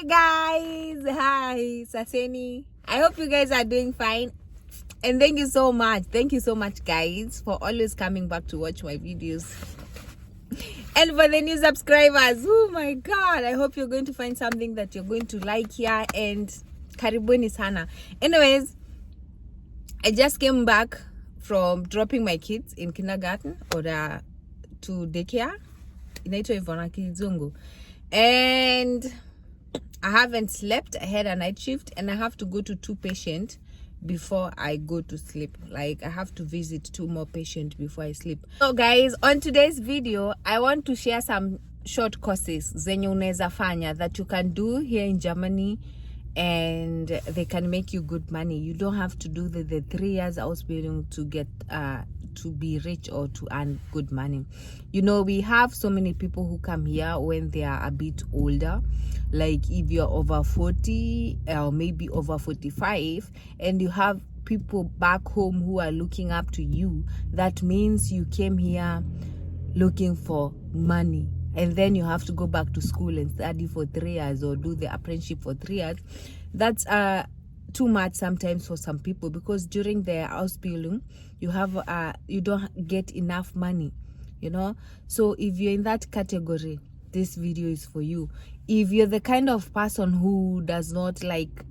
Hi guys, hi Saseni. I hope you guys are doing fine, and thank you so much guys for always coming back to watch my videos, and for the new subscribers. Oh my god, I hope you're going to find something that you're going to like here, and karibuni sana. Anyways, I just came back from dropping my kids in kindergarten or to daycare inaitwa Ivona Kizungu, and I haven't slept. I had a night shift and I have to go to 2 patients before I go to sleep. Like I have to visit 2 more patients before I sleep. So guys, on today's video, I want to share some short courses zenye unaweza fanya that you can do here in Germany, and they can make you good money. You don't have to do the 3 years Ausbildung to get to be rich or to earn good money. You know, we have so many people who come here when they are a bit older, like if you're over 40 or maybe over 45, and you have people back home who are looking up to you. That means you came here looking for money, and then you have to go back to school and study for 3 years or do the apprenticeship for 3 years. That's too much sometimes for some people, because during their Ausbildung you don't get enough money, you know. So if you're in that category, this video is for you. If you're the kind of person who does not like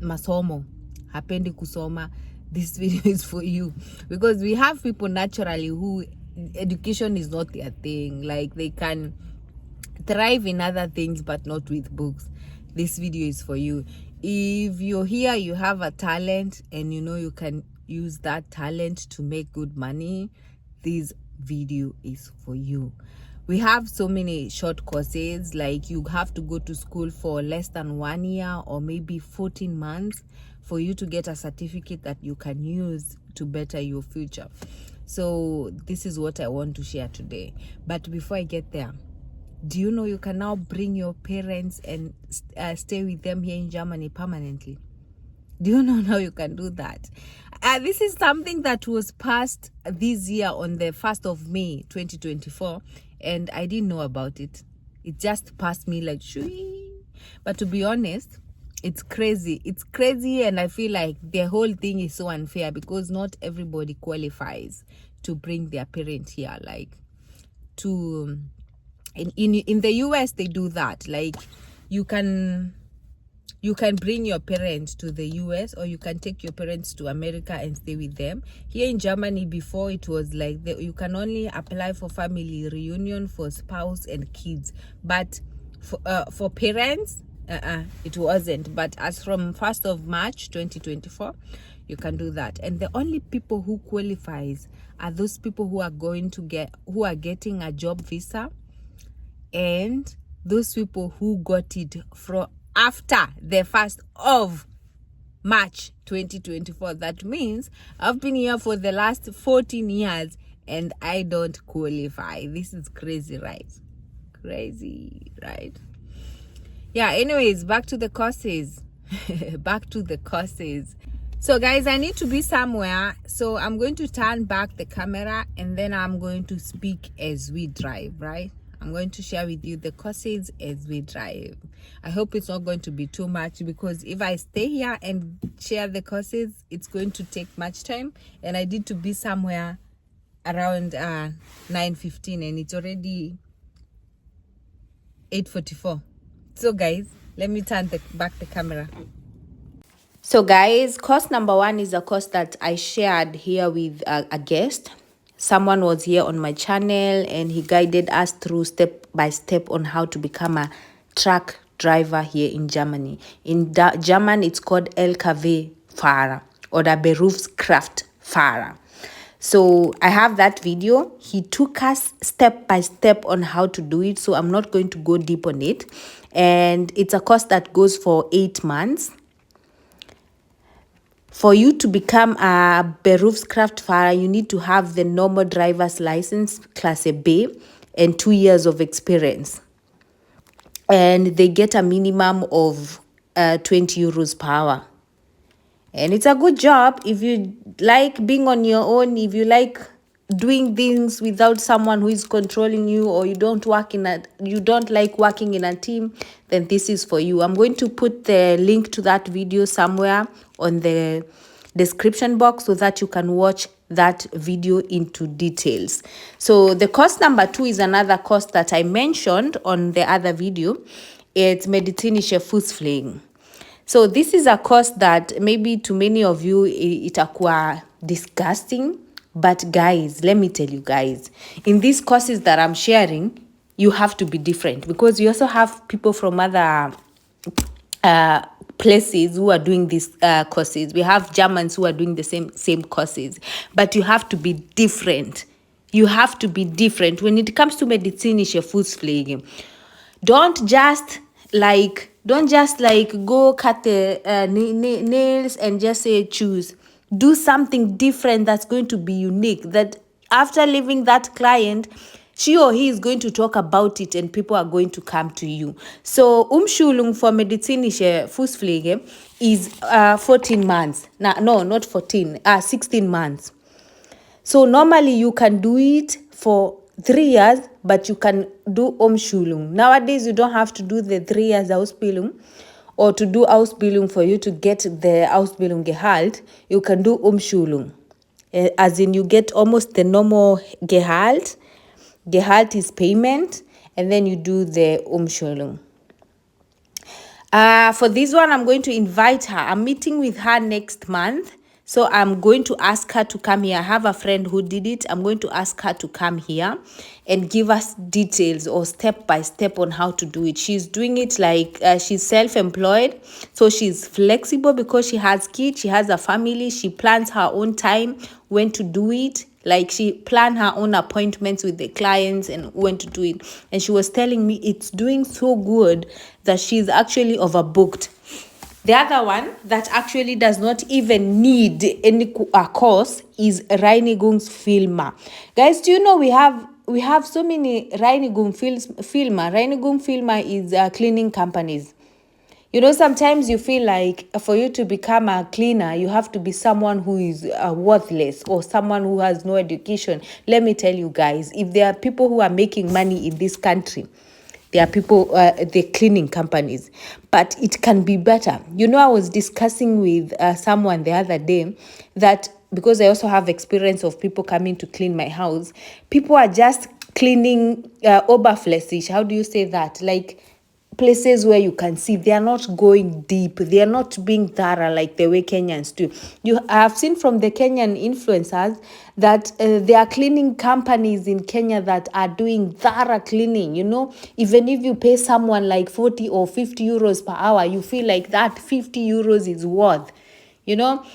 masomo, hapendi kusoma, this video is for you, because we have people naturally who education is not their thing. Like they can thrive in other things but not with books. This video is for you. If you're here, you have a talent and you know you can use that talent to make good money, this video is for you. We have so many short courses, like you have to go to school for less than 1 year or maybe 14 months for you to get a certificate that you can use to better your future. So this is what I want to share today. But before I get there, do you know you can now bring your parents and stay with them here in Germany permanently? Do you know now you can do that? This is something that was passed this year on the 1st of May 2024, and I didn't know about it. It just passed me like shui. But to be honest, it's crazy. It's crazy, and I feel like the whole thing is so unfair because not everybody qualifies to bring their parent here. Like to in the US they do that. Like you can bring your parents to the US, or you can take your parents to America and stay with them. Here in Germany, before it was like you can only apply for family reunion for spouse and kids, but for parents it wasn't. But as from 1st of March 2024, you can do that. And the only people who qualifies are those people who are getting a job visa, and those people who got it from after the 1st of March 2024. That means I've been here for the last 14 years and I don't qualify. This is crazy, right? Crazy, right? Yeah, anyways, back to the courses. Back to the courses. So guys, I need to be somewhere, so I'm going to turn back the camera and then I'm going to speak as we drive, right? I'm going to share with you the courses as we drive. I hope it's not going to be too much, because if I stay here and share the courses, it's going to take much time, and I need to be somewhere around 9:15, and it's already 8:44. So guys, let me turn back the camera. So guys, course number 1 is a course that I shared here with a guest. Someone was here on my channel and he guided us through step by step on how to become a truck driver here in Germany. In German, it's called LKW-Fahrer or the Berufskraftfahrer. So I have that video. He took us step by step on how to do it, so I'm not going to go deep on it. And it's a course that goes for 8 months. For you to become a Berufskraftfahrer, you need to have the normal driver's license, Klasse B, and 2 years of experience. And they get a minimum of 20 euros per hour. And it's a good job if you like being on your own, if you like doing things without someone who is controlling you, or you don't like working in a team, then this is for you. I'm going to put the link to that video somewhere on the description box so that you can watch that video into details. So the course number 2 is another course that I mentioned on the other video. It's medizinische Fußpflege. So this is a course that maybe to many of you itakuwa disgusting, but guys, let me tell you guys, in these courses that I'm sharing, you have to be different, because you also have people from other places who are doing these courses. We have Germans who are doing the same courses, but you have to be different. You have to be different when it comes to medizinische Fußpflege. Don't just like go cut the nails and just say choose. Do something different that's going to be unique, that after leaving that client, she or he is going to talk about it and people are going to come to you. So Umschulung for medizinische Fußpflege is 14 months. No, not 14, 16 months. So normally you can do it for 3 years, but you can do Umschulung. Nowadays, you don't have to do the 3 years Ausbildung or to do Ausbildung for you to get the Ausbildung Gehalt. You can do Umschulung, as in you get almost the normal Gehalt. Gehalt is payment, and then you do the Umschulung. For this one, I'm going to invite her. I'm meeting with her next month. So I'm going to ask her to come here. I have a friend who did it. I'm going to ask her to come here and give us details or step by step on how to do it. She's doing it like she's self-employed. So she's flexible because she has kids. She has a family. She plans her own time when to do it. Like she planned her own appointments with the clients and when to do it. And she was telling me it's doing so good that she's actually overbooked. The other one that actually does not even need any course is Reinigungsfilmer. Guys, do you know we have so many Reinigungsfilmer? Reinigungsfilmer is cleaning companies. You know, sometimes you feel like for you to become a cleaner, you have to be someone who is worthless or someone who has no education. Let me tell you guys, if there are people who are making money in this country, there are people, the cleaning companies, but it can be better. You know, I was discussing with someone the other day that because I also have experience of people coming to clean my house, people are just cleaning oberflächlich. How do you say that? Like places where you can see, they are not going deep. They are not being thorough like the way Kenyans do. I have seen from the Kenyan influencers that there are cleaning companies in Kenya that are doing thorough cleaning. You know, even if you pay someone like 40 or 50 euros per hour, you feel like that 50 euros is worth, you know,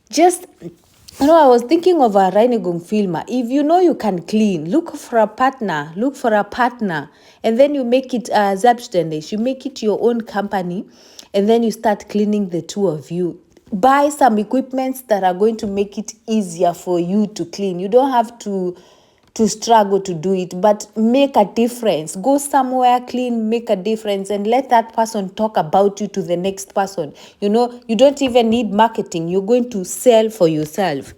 just... You know, I was thinking of a Reinigungsfilmer. If you know you can clean, look for a partner, and then you make it selbstständig. You make it your own company, and then you start cleaning the two of you. Buy some equipments that are going to make it easier for you to clean. You don't have to struggle to do it, but make a difference. Go somewhere, clean, make a difference, and let that person talk about you to the next person. You know, you don't even need marketing. You're going to sell for yourself.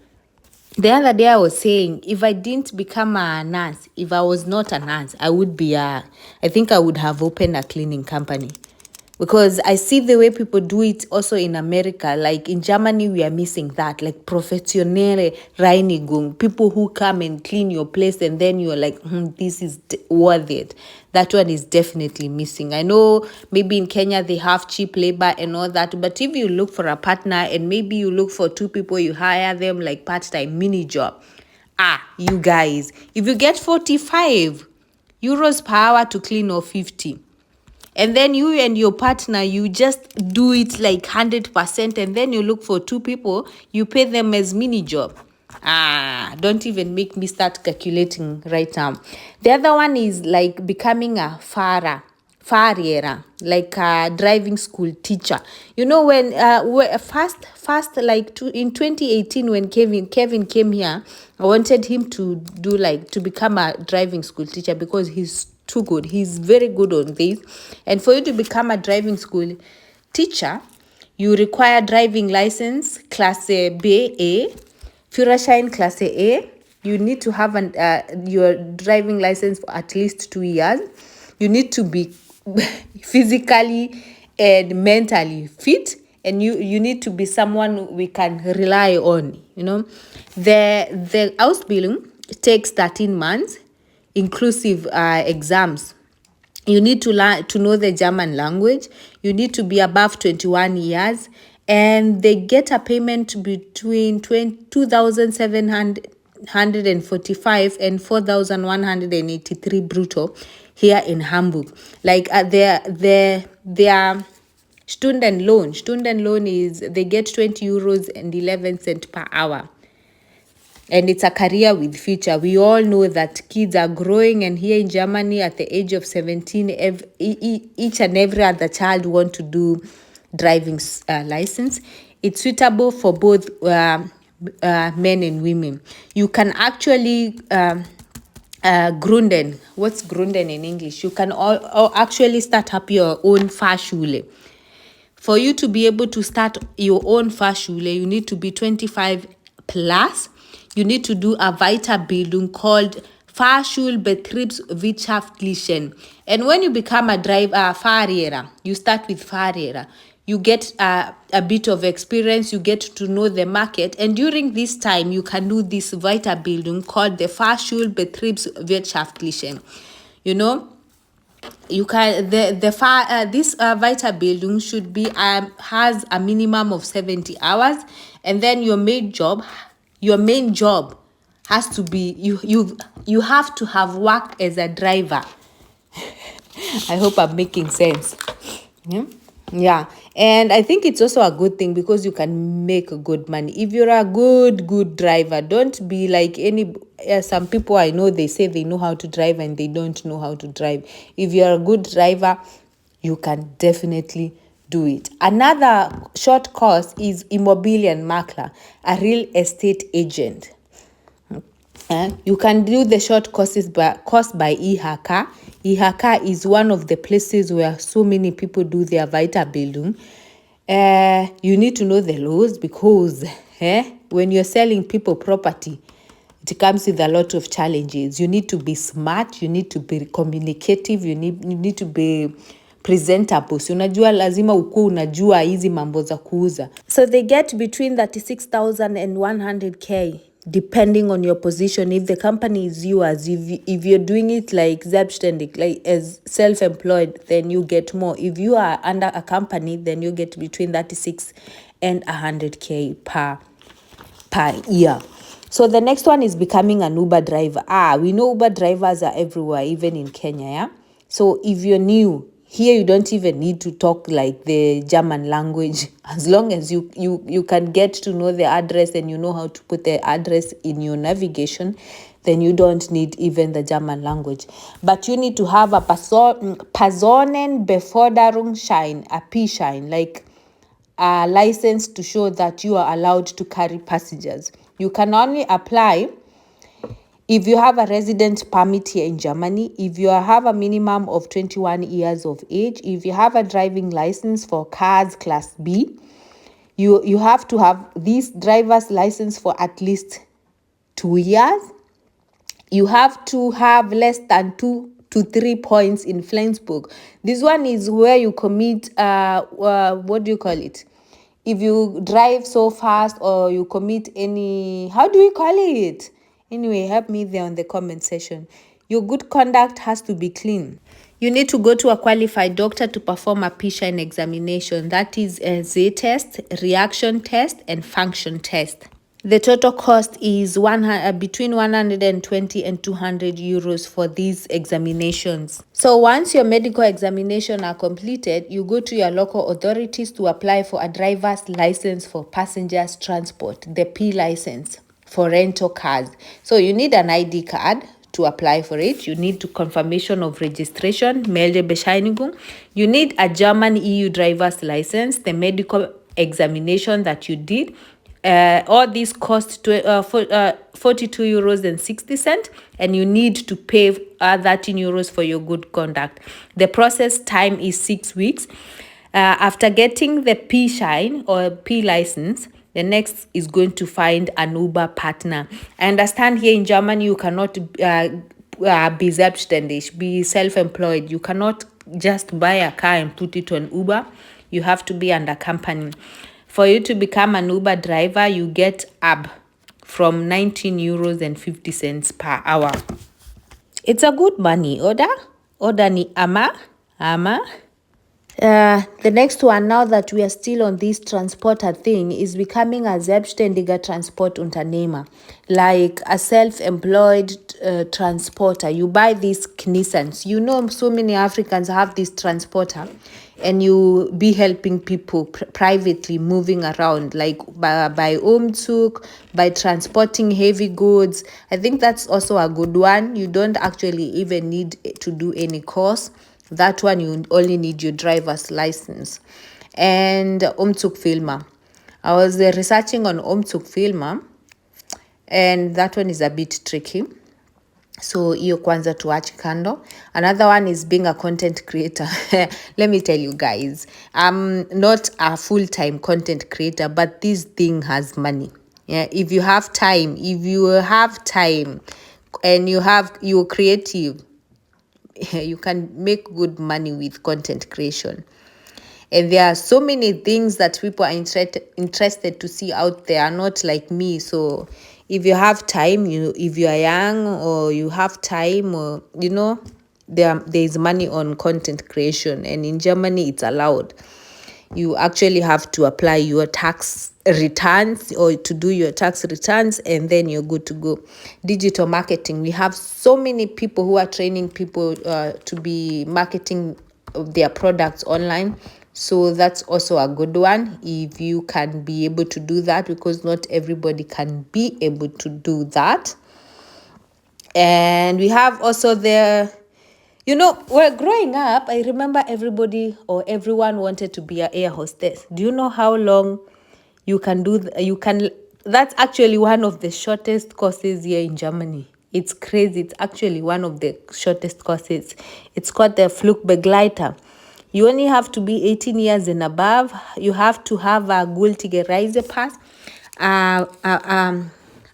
The other day I was saying, if I didn't become a nurse, if I was not a nurse, I think I would have opened a cleaning company. Because I see the way people do it also in America. Like in Germany, we are missing that. Like professionelle Reinigung. People who come and clean your place and then you're like, this is worth it. That one is definitely missing. I know maybe in Kenya they have cheap labor and all that. But if you look for a partner and maybe you look for 2 people, you hire them like part-time mini job. You guys, if you get 45 euros per hour to clean or 50, and then you and your partner, you just do it like 100%, and then you look for 2 people, you pay them as mini job. Don't even make me start calculating right now. The other one is like becoming a farrier, like a driving school teacher. You know, when first like in 2018 when Kevin came here, I wanted him to become a driving school teacher because he's too good. He's very good on this. And for you to become a driving school teacher, you require driving license, Klasse B, A, Führerschein, Klasse A, You need to have your driving license for at least 2 years. You need to be physically and mentally fit, and you need to be someone we can rely on. The Ausbildung takes 13 months, inclusive exams. You need to learn to know the German language. You need to be above 21 years, and they get a payment between 2,745 and 4,183 brutto here in Hamburg. Like their student loan is, they get 20 euros and 11 cents per hour. And it's a career with future. We all know that kids are growing, and here in Germany at the age of 17, each and every other child want to do driving license. It's suitable for both men and women. You can actually Gründen. What's Gründen in English? You can actually start up your own Fahrschule. For you to be able to start your own Fahrschule, you need to be 25 plus. You need to do a Weiterbildung called Fahrschulbetriebswirtschaftlichen. And when you become a Fahrlehrer, you start with Fahrlehrer. You get a bit of experience, you get to know the market. And during this time, you can do this Weiterbildung called the Fahrschulbetriebswirtschaftlichen. You can this Weiterbildung should be has a minimum of 70 hours, and then your main job has to be you have to have worked as a driver. I hope I'm making sense. Yeah. And I think it's also a good thing because you can make good money if you're a good driver. Don't be like some people I know, they say they know how to drive and they don't know how to drive. If you're a good driver, you can definitely do it. Another short course is Immobilienmakler, a real estate agent. You can do the short course by IHK. IHK is one of the places where so many people do their Weiterbildung. You need to know the laws because when you're selling people property, it comes with a lot of challenges. You need to be smart, you need to be communicative, you need to be presentable. So unajua lazima ukuwe unajua hizi mambo za kuuza. So they get between 36,000 and 100k depending on your position. If the company is yours, if you're doing it like selbstständig, like as self-employed, then you get more. If you are under a company, then you get between 36 and 100k per year. So the next one is becoming an Uber driver. We know Uber drivers are everywhere, even in Kenya, yeah? So if you're new, here you don't even need to talk like the German language. As long as you can get to know the address and you know how to put the address in your navigation, then you don't need even the German language. But you need to have a Personenbeförderungsschein, a P-Schein, like a license to show that you are allowed to carry passengers. You can only apply if you have a resident permit here in Germany, if you have a minimum of 21 years of age, if you have a driving license for cars class B, you have to have this driver's license for at least 2 years. You have to have less than 2 to 3 points in Flensburg. This one is where you commit, what do you call it? If you drive so fast or you commit any, how do we call it? Anyway, help me there on the comment section. Your good conduct has to be clean. You need to go to a qualified doctor to perform a P-Schein examination. That is a Z-test, reaction test, and function test. The total cost is between 120 and 200 euros for these examinations. So once your medical examination are completed, you go to your local authorities to apply for a driver's license for passengers transport, the P license for rental cars. So you need an ID card to apply for it. You need confirmation of registration, Meldebescheinigung. You need a German EU driver's license, the medical examination that you did. All these cost 42 euros and 60 cents, and you need to pay 13 euros for your good conduct. The process time is 6 weeks. After getting the P-Schein or P license, The next is going to find an Uber partner. I understand here in Germany you cannot be selbstständig, be self-employed. You cannot just buy a car and put it on Uber. You have to be under company. For you to become an Uber driver, you get AB from 19 euros and 50 cents per hour. It's a good money, Oda ni ama. The next one, now that we are still on this transporter thing, is becoming a selbstständiger Transportunternehmer, like a self-employed transporter. You buy these Nissans. You know, so many Africans have this transporter, and you be helping people privately moving around, like by Umzug, by transporting heavy goods. I think that's also a good one. You don't actually even need to do any course. That one, you only need your driver's license. And Umzugfilmer. I was researching on Umzugfilmer, and that one is a bit tricky. So hiyo kwanza tuache kando. Another one is being a content creator. Let me tell you guys, I'm not a full-time content creator, but this thing has money. Yeah, if you have time, and you're creative, you can make good money with content creation. And there are so many things that people are interested to see out there, not like me. So if you have time, if you are young or you have time, or there is money on content creation, and in Germany it's allowed. You actually have to apply your tax returns or to do your tax returns, and then you're good to go. Digital marketing. We have so many people who are training people to be marketing their products online. So that's also a good one if you can be able to do that, because not everybody can be able to do that. And we have also we're growing up. I remember everybody or everyone wanted to be an air hostess. Do you know how long you can do? That's actually one of the shortest courses here in Germany. It's crazy. It's actually one of the shortest courses. It's called the Flugbegleiter. You only have to be 18 years and above. You have to have a gültige Reisepass,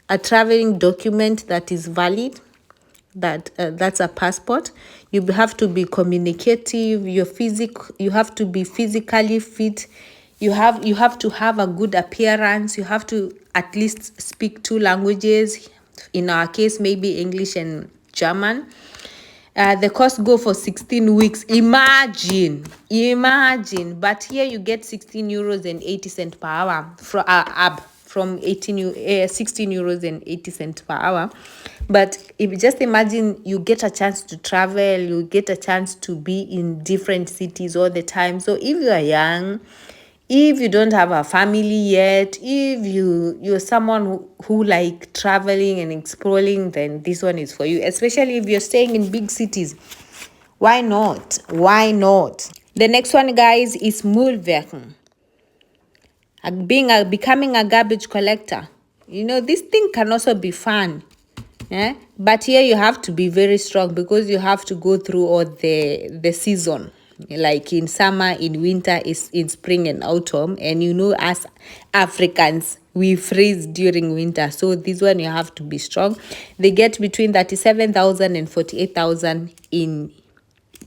a traveling document that is valid. That's a passport. You have to be communicative. You have to be physically fit. You have to have a good appearance. You have to at least speak 2 languages. In our case, maybe English and German. The course go for 16 weeks. Imagine. But here you get 16 euros and 80 cents per hour from 16 euros and 80 cents per hour. But if you just imagine, you get a chance to travel, you get a chance to be in different cities all the time. So if you are young, if you don't have a family yet, if you're someone who like traveling and exploring, then this one is for you, especially if you're staying in big cities. Why not? The next one, guys, is Müllwerken. Becoming a garbage collector. This thing can also be fun. But here you have to be very strong, because you have to go through all the season. Like in summer, in winter, in spring and autumn. And as Africans, we freeze during winter. So this one, you have to be strong. They get between 37,000 and 48,000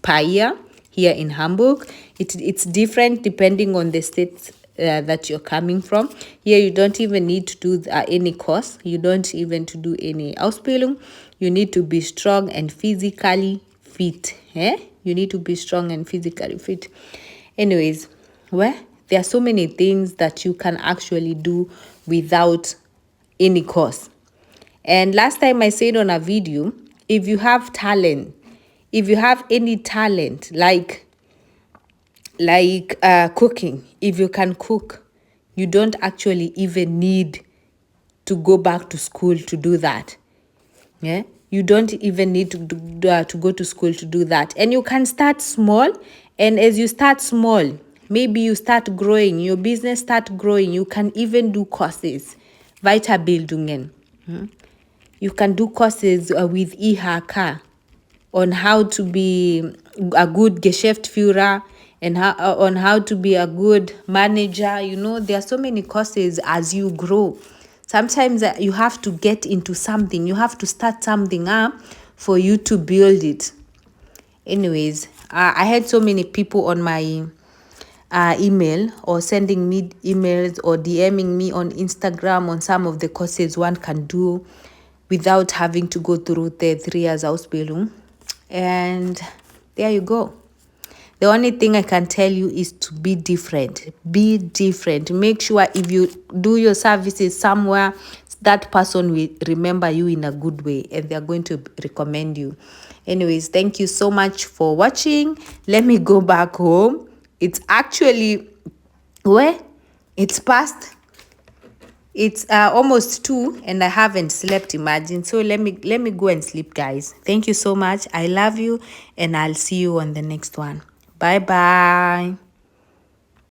per year here in Hamburg. It's different depending on the state that you're coming from. Here you don't even need to do any course. You don't even to do any Ausbildung. You need to be strong and physically fit. You need to be strong and physically fit. Anyways, there are so many things that you can actually do without any course. And last time I said on a video, if you have talent, if you have any talent, like cooking, if you can cook, you don't actually even need to go back to school to do that. You don't even need to go to school to do that. And you can start small. And as you start small, maybe you start growing, your business start growing. You can even do courses, Weiterbildungen. You can do courses with IHK on how to be a good Geschäftsführer and on how to be a good manager. You know, there are so many courses as you grow. Sometimes you have to get into something, you have to start something up for you to build it. Anyways, I had so many people on my email, or sending me emails, or DMing me on Instagram on some of the courses one can do without having to go through the 3 years Ausbildung. And there you go. The only thing I can tell you is to be different. Be different. Make sure if you do your services somewhere, that person will remember you in a good way, and they're going to recommend you. Anyways, thank you so much for watching. Let me go back home. It's actually, it's past, it's almost 2 and I haven't slept, imagine. So let me go and sleep, guys. Thank you so much. I love you, and I'll see you on the next one. Bye bye.